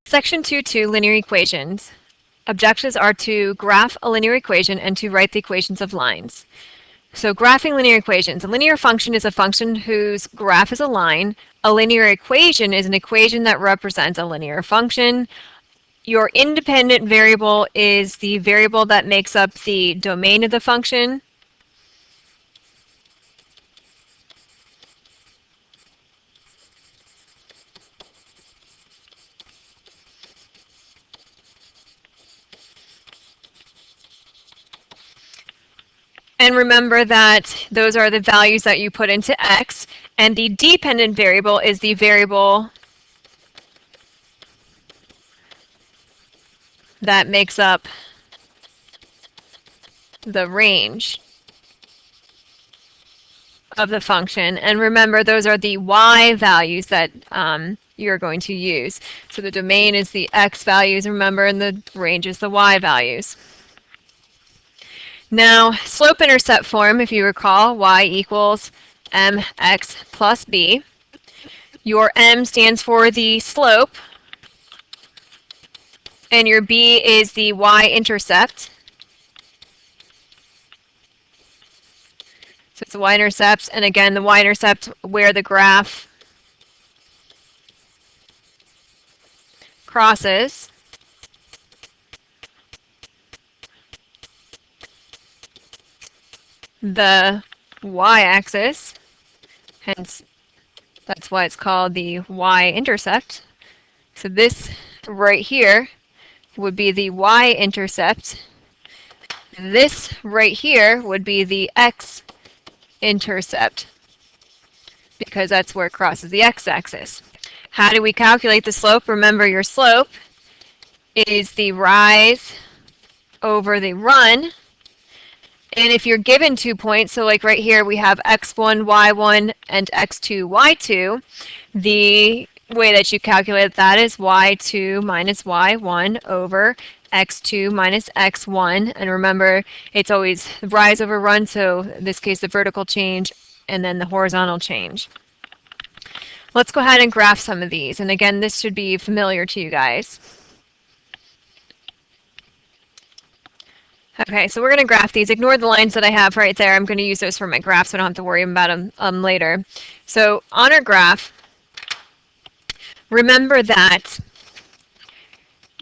Section 2.2, linear equations. Objectives are to graph a linear equation and to write the equations of lines. So graphing linear equations. A linear function is a function whose graph is a line. A linear equation is an equation that represents a linear function. Your independent variable is the variable that makes up the domain of the function. And remember that those are the values that you put into x, and the dependent variable is the variable that makes up the range of the function. And remember, those are the y values that you're going to use. So the domain is the x values, remember, and the range is the y values. Now, slope-intercept form, if you recall, y equals mx plus b. Your m stands for the slope, and your b is the y-intercept. So it's the y-intercept, and again, the y-intercept where the graph crosses. The y-axis, hence that's why it's called the y-intercept. So this right here would be the y-intercept. This right here would be the x-intercept, because that's where it crosses the x-axis. How do we calculate the slope? Remember, your slope is the rise over the run. And if you're given 2 points, so like right here we have x1, y1, and x2, y2, the way that you calculate that is y2 minus y1 over x2 minus x1. And remember, it's always rise over run, so in this case the vertical change and then the horizontal change. Let's go ahead and graph some of these. And again, this should be familiar to you guys. Okay, so we're going to graph these. Ignore the lines that I have right there. I'm going to use those for my graph so I don't have to worry about them later. So on our graph, remember that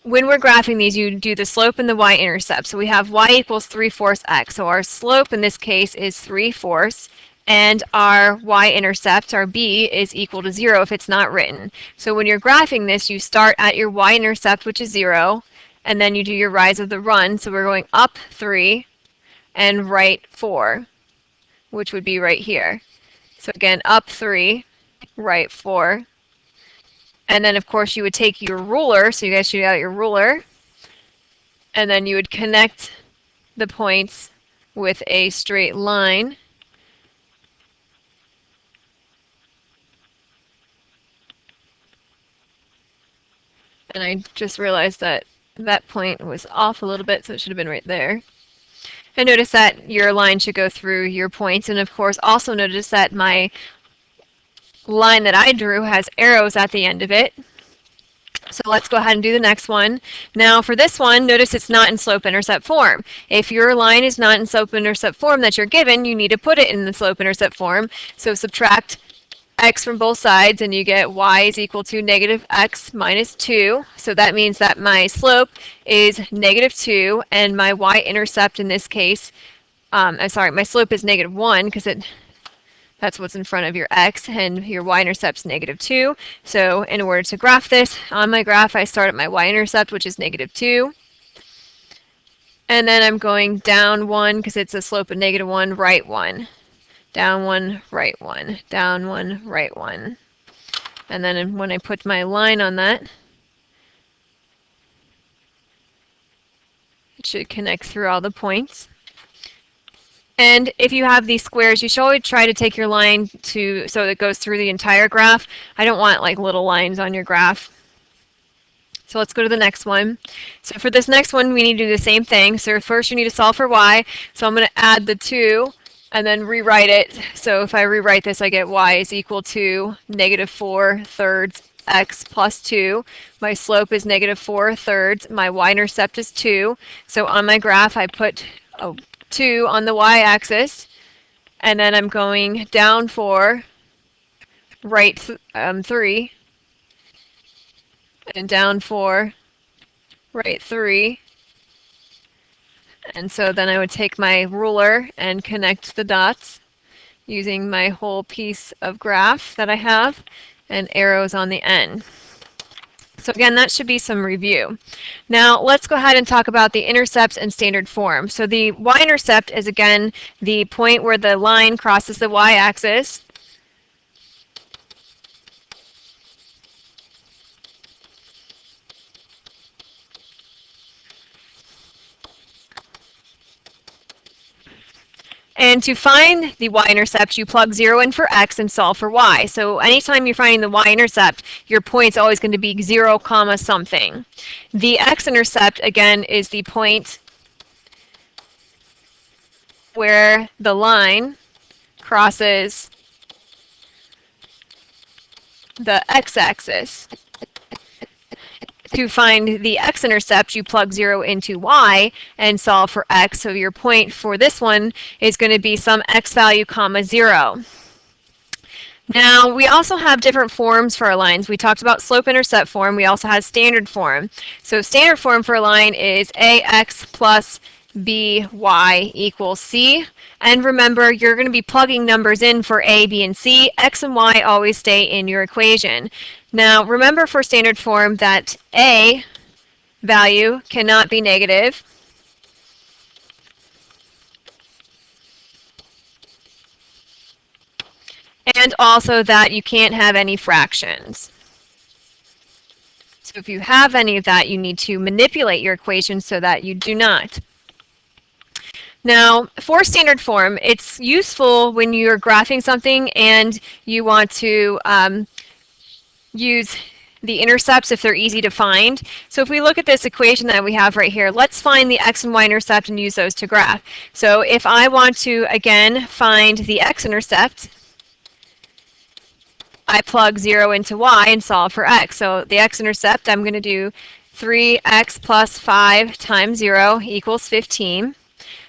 when we're graphing these, you do the slope and the y-intercept. So we have y equals 3/4 x. So our slope in this case is 3/4, and our y-intercept, our b, is equal to 0 if it's not written. So when you're graphing this, you start at your y-intercept, which is 0, and then you do your rise of the run. So we're going up 3 and right 4, which would be right here. So again, up 3, right 4. And then, of course, you would take your ruler. So you guys should out your ruler. And then you would connect the points with a straight line. And I just realized that that point was off a little bit, so it should have been right there. And notice that your line should go through your points. And of course, also notice that my line that I drew has arrows at the end of it. So let's go ahead and do the next one. Now for this one, notice it's not in slope-intercept form. If your line is not in slope-intercept form that you're given, you need to put it in the slope-intercept form. So subtract x from both sides, and you get y is equal to negative x minus 2. So that means that my slope is negative 2, and my y-intercept in this case, I'm sorry, my slope is negative 1, because that's what's in front of your x, and your y-intercept's negative 2. So in order to graph this, on my graph I start at my y-intercept, which is negative 2. And then I'm going down 1, because it's a slope of negative 1, right 1. Down 1, right 1, down 1, right 1. And then when I put my line on that, it should connect through all the points. And if you have these squares, you should always try to take your line so it goes through the entire graph. I don't want like little lines on your graph. So let's go to the next one. So for this next one, we need to do the same thing. So first you need to solve for y. So I'm going to add the 2. And then rewrite it. So if I rewrite this, I get y is equal to negative 4 thirds x plus 2. My slope is negative 4/3. My y-intercept is 2. So on my graph, I put 2 on the y-axis, and then I'm going down 4, right 3, and down 4, right 3. And so then I would take my ruler and connect the dots using my whole piece of graph that I have and arrows on the end. So again, that should be some review. Now let's go ahead and talk about the intercepts and standard form. So the y-intercept is again the point where the line crosses the y-axis. And to find the y-intercept, you plug 0 in for x and solve for y. So anytime you're finding the y-intercept, your point's always going to be 0, comma something. The x-intercept, again, is the point where the line crosses the x-axis. To find the x-intercept, you plug 0 into y and solve for x. So your point for this one is going to be some x value, comma 0. Now, we also have different forms for our lines. We talked about slope-intercept form. We also have standard form. So standard form for a line is ax plus by equals c. And remember, you're going to be plugging numbers in for a, b, and c. X and y always stay in your equation. Now, remember for standard form that a value cannot be negative. And also that you can't have any fractions. So if you have any of that, you need to manipulate your equation so that you do not. Now, for standard form, it's useful when you're graphing something and you want to use the intercepts if they're easy to find. So if we look at this equation that we have right here, let's find the x and y intercept and use those to graph. So if I want to, again, find the x-intercept, I plug 0 into y and solve for x. So the x-intercept, I'm going to do 3x plus 5 times 0 equals 15.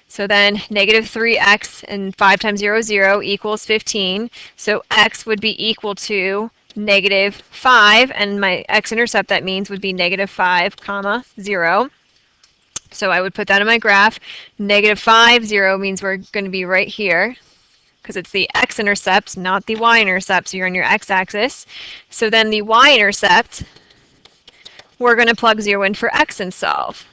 So then negative 3x and 5 times 0 is 0 equals 15. So x would be equal to negative 5, and my x-intercept, that means, would be negative 5, comma 0. So I would put that in my graph. Negative 5, 0 means we're going to be right here, because it's the x-intercept, not the y-intercept, so you're on your x-axis. So then the y-intercept, we're going to plug 0 in for x and solve.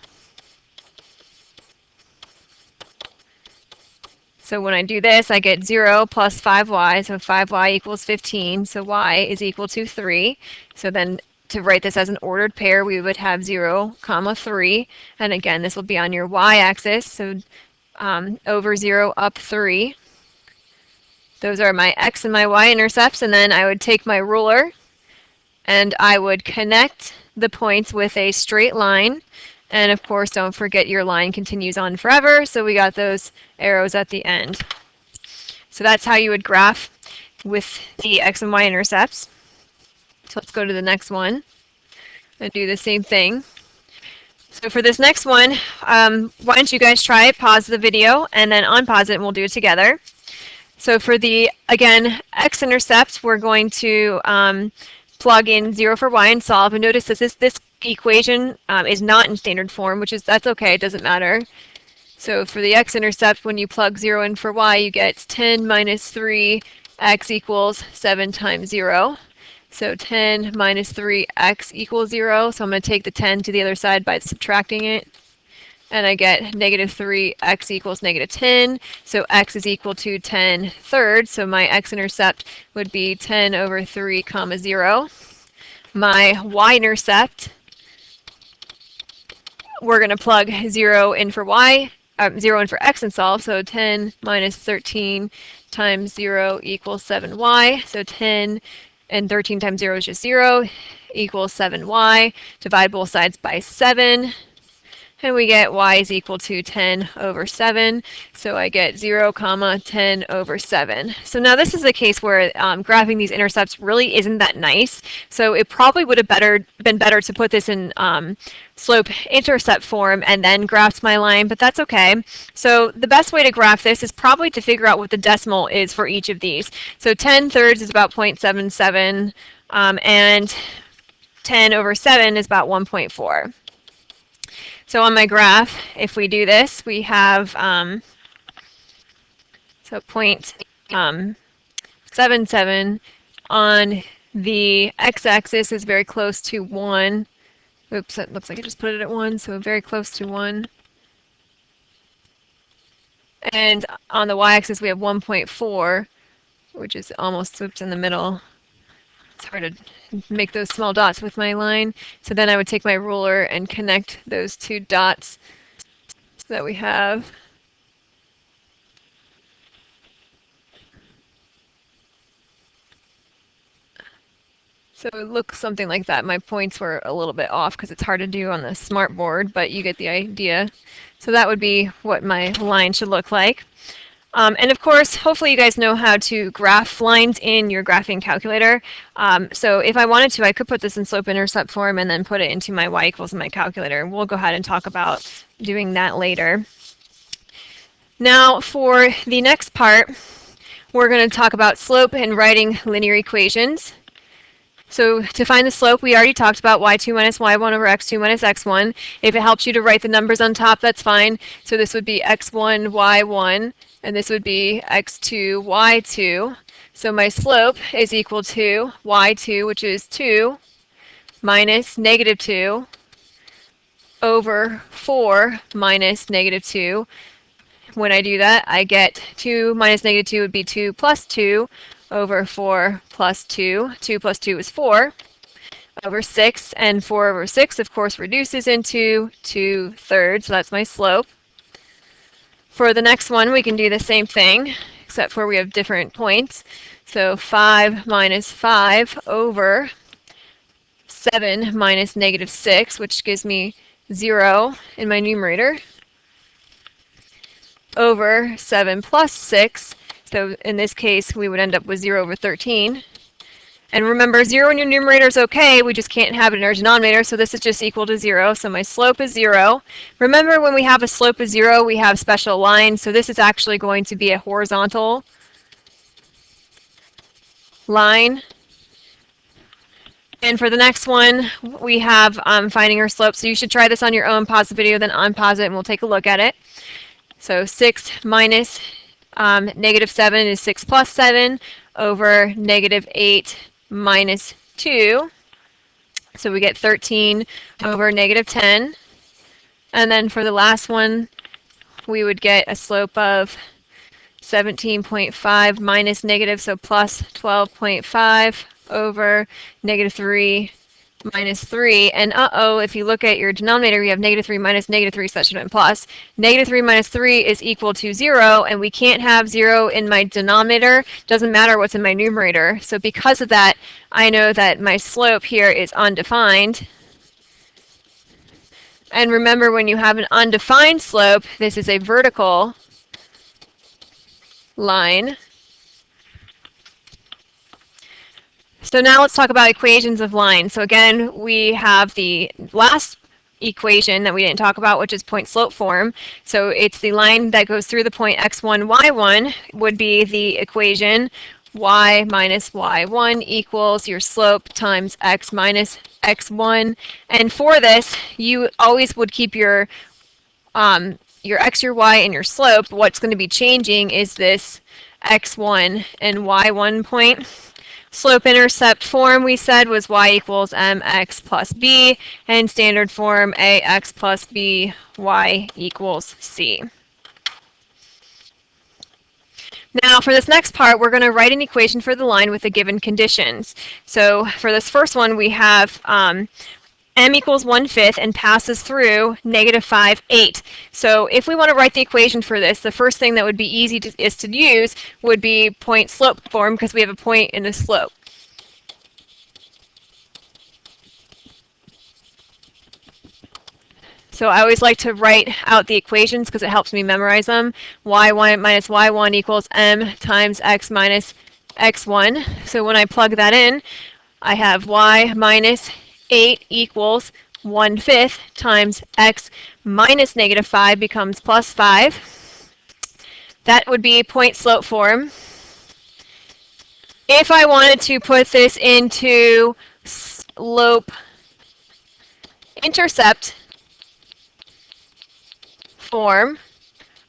So when I do this, I get 0 plus 5y, so 5y equals 15, so y is equal to 3. So then to write this as an ordered pair, we would have 0, comma 3, and again, this will be on your y-axis, so over 0, up 3. Those are my x and my y intercepts, and then I would take my ruler and I would connect the points with a straight line. And of course, don't forget your line continues on forever, so we got those arrows at the end. So that's how you would graph with the x and y intercepts. So let's go to the next one and do the same thing. So for this next one, why don't you guys try it, pause the video, and then unpause it, and we'll do it together. So for the, again, x-intercept, we're going to plug in 0 for y and solve. And notice that this equation is not in standard form, that's okay, it doesn't matter. So for the x-intercept, when you plug 0 in for y, you get 10 minus 3, x equals 7 times 0. So 10 minus 3, x equals 0. So I'm going to take the 10 to the other side by subtracting it. And I get negative 3, x equals negative 10. So x is equal to 10 thirds. So my x-intercept would be 10 over 3, comma 0. My y-intercept, we're going to plug 0 in for y, 0 in for x and solve. So 10 minus 13 times 0 equals 7y. So 10 and 13 times 0 is just 0, equals 7y. Divide both sides by 7. and we get y is equal to 10 over 7. So I get 0, comma 10 over 7. So now this is a case where graphing these intercepts really isn't that nice. So it probably would have been better to put this in slope-intercept form and then graph my line, but that's okay. So the best way to graph this is probably to figure out what the decimal is for each of these. So 10 thirds is about 0.77, and 10 over 7 is about 1.4. So on my graph, if we do this, we have so 0.77 on the x-axis is very close to 1. Oops, that looks like I just put it at 1, so very close to 1. And on the y-axis, we have 1.4, which is almost swoops in the middle. It's hard to make those small dots with my line. So then I would take my ruler and connect those two dots that we have. So it looks something like that. My points were a little bit off because it's hard to do on the smart board, but you get the idea. So that would be what my line should look like. And of course, hopefully you guys know how to graph lines in your graphing calculator. So if I wanted to, I could put this in slope-intercept form and then put it into my y equals in my calculator. We'll go ahead and talk about doing that later. Now for the next part, we're going to talk about slope and writing linear equations. So to find the slope, we already talked about y2 minus y1 over x2 minus x1. If it helps you to write the numbers on top, that's fine. So this would be x1, y1, and this would be x2, y2. So my slope is equal to y2, which is 2, minus negative 2, over 4 minus negative 2. When I do that, I get 2 minus negative 2 would be 2 plus 2 over 4 plus 2. 2 plus 2 is 4 over 6, and 4 over 6, of course, reduces into 2/3, so that's my slope. For the next one, we can do the same thing, except for we have different points. So 5 minus 5 over 7 minus negative 6, which gives me 0 in my numerator, over 7 plus 6. So in this case, we would end up with 0 over 13. And remember, 0 in your numerator is okay, we just can't have it in our denominator, so this is just equal to 0. So my slope is 0. Remember, when we have a slope of 0, we have special lines, so this is actually going to be a horizontal line. And for the next one, we have finding our slope. So you should try this on your own, pause the video, then unpause it, and we'll take a look at it. So 6 minus negative 7 is 6 plus 7 over negative 8 minus 2. So we get 13 over negative 10. And then for the last one, we would get a slope of 17.5 minus negative, so plus 12.5 over negative 3 minus 3. And if you look at your denominator, you have negative 3 minus negative 3, so that should have been plus. Negative 3 minus 3 is equal to 0, and we can't have 0 in my denominator. Doesn't matter what's in my numerator. So because of that, I know that my slope here is undefined. And remember, when you have an undefined slope, this is a vertical line. So now let's talk about equations of lines. So again, we have the last equation that we didn't talk about, which is point slope form. So it's the line that goes through the point x1, y1 would be the equation y minus y1 equals your slope times x minus x1. And for this, you always would keep your x, your y, and your slope. What's going to be changing is this x1 and y1 point. Slope-intercept form, we said, was y equals mx plus b, and standard form ax plus b, y equals c. Now for this next part, we're going to write an equation for the line with the given conditions. So for this first one, we have m equals 1/5 and passes through negative 5, 8. So if we want to write the equation for this, the first thing that would be easy to use would be point slope form, because we have a point and a slope. So So I always like to write out the equations because it helps me memorize them. Y1 minus y1 equals m times x minus x1. So when I plug that in, I have y minus 8 equals 1/5 times x minus -5 becomes plus 5. That would be point slope form. If I wanted to put this into slope-intercept form,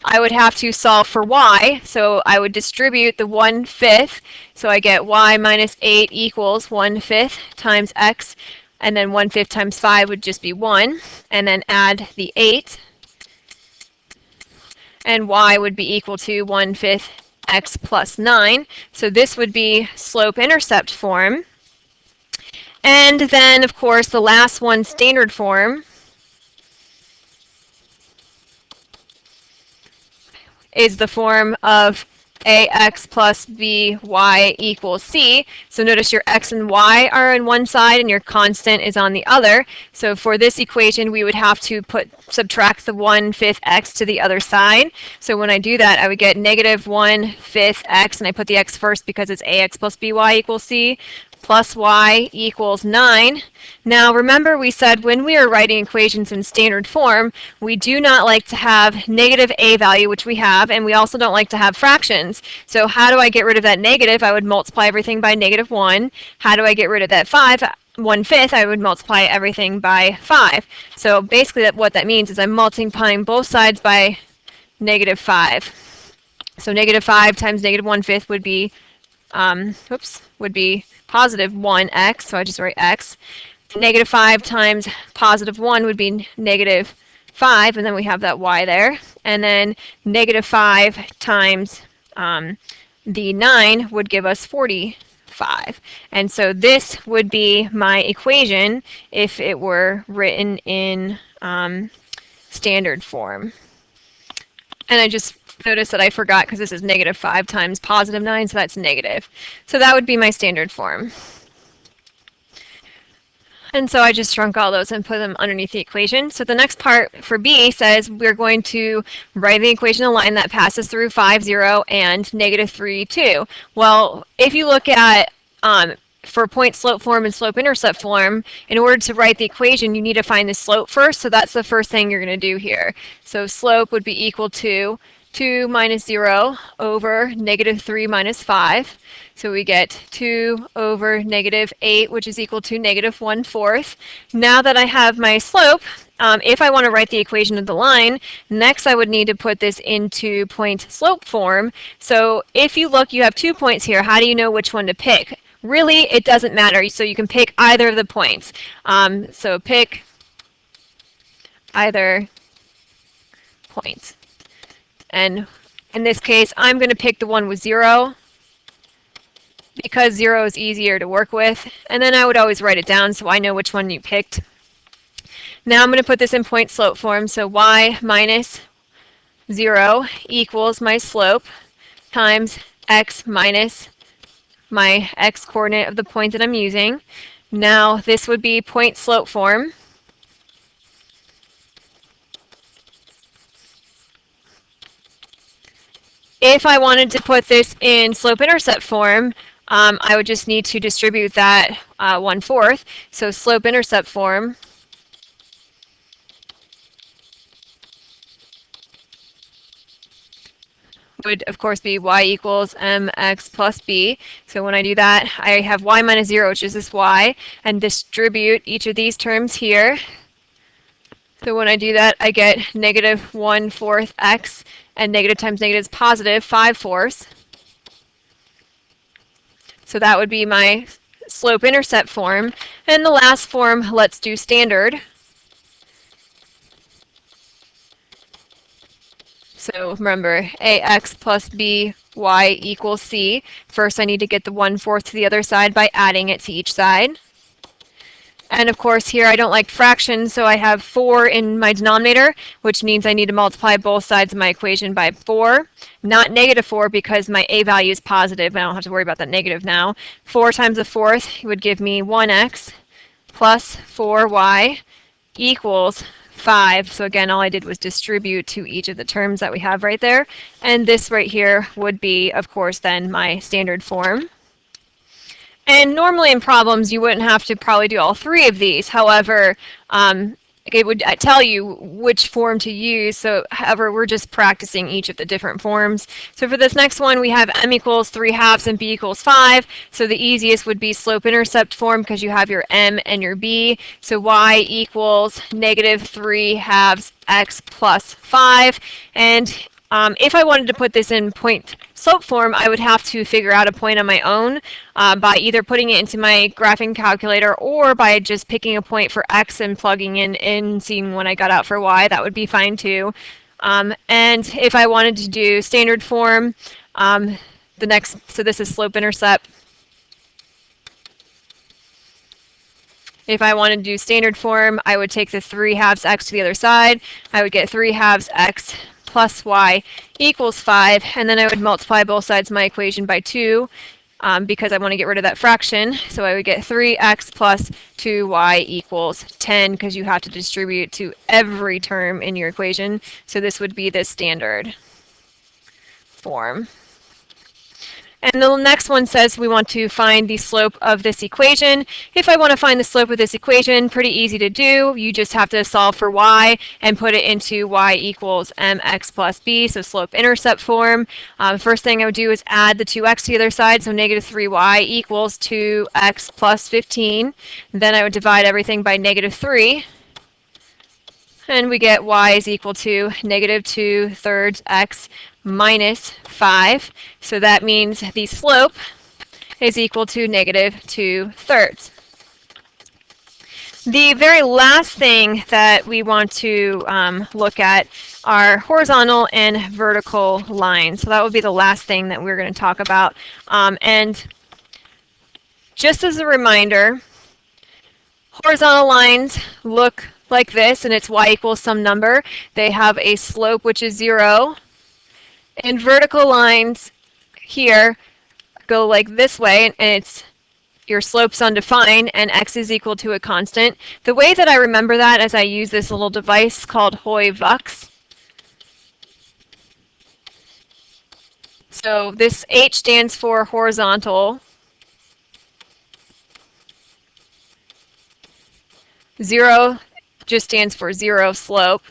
I would have to solve for y, so I would distribute the 1/5, so I get y minus 8 equals 1/5 times x, and then 1/5 times 5 would just be 1, and then add the 8, and y would be equal to 1/5 x plus 9. So this would be slope-intercept form. And then, of course, the last one, standard form, is the form of ax plus by equals c. So notice your x and y are on one side and your constant is on the other. So for this equation, we would have to subtract the 1/5 x to the other side. So when I do that, I would get negative 1/5 x, and I put the x first because it's ax plus by equals c, plus y equals 9. Now remember, we said when we are writing equations in standard form, we do not like to have negative a value, which we have, and we also don't like to have fractions. So how do I get rid of that negative? I would multiply everything by -1. How do I get rid of that 5? 1/5, I would multiply everything by 5. So basically what that means is I'm multiplying both sides by -5. So -5 times -1/5 would be, positive 1x, so I just write x. -5 times +1 would be -5, and then we have that y there. And then -5 times the 9 would give us 45. And so this would be my equation if it were written in standard form. And I just noticed that I forgot because this is -5 times +9, so that's negative. So that would be my standard form. And so I just shrunk all those and put them underneath the equation. So the next part for B says we're going to write the equation in a line that passes through 5, 0, and -3, 2. Well, if you look at for point slope form and slope intercept form, in order to write the equation, you need to find the slope first. So that's the first thing you're going to do here. So slope would be equal to 2 minus 0 over -3 minus 5. So we get 2 over -8, which is equal to -1/4. Now that I have my slope, if I want to write the equation of the line, next I would need to put this into point slope form. So if you look, you have 2 points here. How do you know which one to pick? Really, it doesn't matter. So you can pick either of the points. So pick either point. And in this case, I'm going to pick the one with 0 because 0 is easier to work with. And then I would always write it down so I know which one you picked. Now I'm going to put this in point slope form. So y minus 0 equals my slope times x minus my x coordinate of the point that I'm using. Now this would be point slope form. If I wanted to put this in slope-intercept form, I would just need to distribute that 1/4. So slope-intercept form would, of course, be y equals mx plus b. So when I do that, I have y minus 0, which is this y, and distribute each of these terms here. So when I do that, I get -1/4 x, and negative times negative is positive 5/4. So that would be my slope-intercept form. And the last form, let's do standard. So remember, ax plus by equals c. First, I need to get the 1/4 to the other side by adding it to each side. And of course, here I don't like fractions, so I have 4 in my denominator, which means I need to multiply both sides of my equation by 4, not -4 because my a value is positive. I don't have to worry about that negative now. 4 times a fourth would give me 1x plus 4y equals 5. So again, all I did was distribute to each of the terms that we have right there. And this right here would be, of course, then my standard form. And normally in problems, you wouldn't have to probably do all three of these. However, it would tell you which form to use. So however, we're just practicing each of the different forms. So for this next one, we have m equals 3/2 and b equals 5. So the easiest would be slope-intercept form because you have your m and your b. So y equals -3/2 x plus 5. And if I wanted to put this in point slope form, I would have to figure out a point on my own by either putting it into my graphing calculator or by just picking a point for x and plugging in and seeing what I got out for y. That would be fine too. And if I wanted to do standard form, so this is slope-intercept. If I wanted to do standard form, I would take the 3/2 x to the other side. I would get 3/2 x plus y equals 5, and then I would multiply both sides of my equation by 2 because I want to get rid of that fraction. So I would get 3x plus 2y equals 10 because you have to distribute to every term in your equation. So this would be the standard form. And the next one says we want to find the slope of this equation. If I want to find the slope of this equation, pretty easy to do. You just have to solve for y and put it into y equals mx plus b, so slope-intercept form. First thing I would do is add the 2x to the other side, so -3y equals 2x plus 15. Then I would divide everything by -3. And we get y is equal to -2/3 x minus 5. So that means the slope is equal to -2/3. The very last thing that we want to look at are horizontal and vertical lines. So that would be the last thing that we're going to talk about. And just as a reminder, horizontal lines look like this, and it's y equals some number. They have a slope which is 0. And vertical lines here go like this way, and it's your slope's undefined, and x is equal to a constant. The way that I remember that is I use this little device called Hoy-Vux. So this H stands for horizontal. 0 just stands for 0 slope.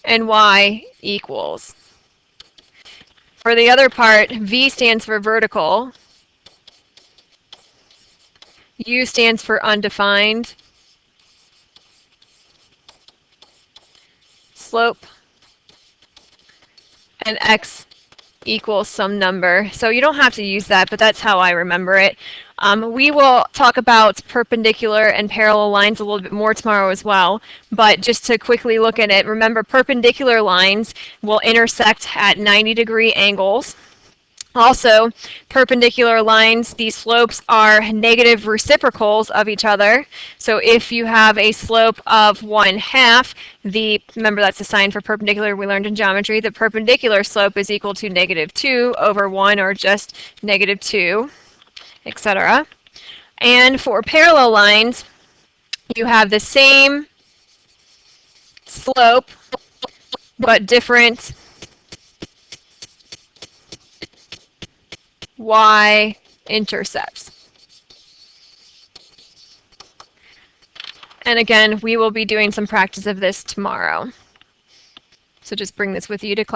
And y equals. For the other part, V stands for vertical. U stands for undefined. Slope. And x equals some number. So you don't have to use that, but that's how I remember it. We will talk about perpendicular and parallel lines a little bit more tomorrow as well, but just to quickly look at it, remember perpendicular lines will intersect at 90-degree angles. Also, perpendicular lines, these slopes are negative reciprocals of each other. So if you have a slope of 1/2, remember that's a sign for perpendicular we learned in geometry, the perpendicular slope is equal to -2 over 1 or just -2, etc. And for parallel lines, you have the same slope but different y-intercepts. And again, we will be doing some practice of this tomorrow. So just bring this with you to class.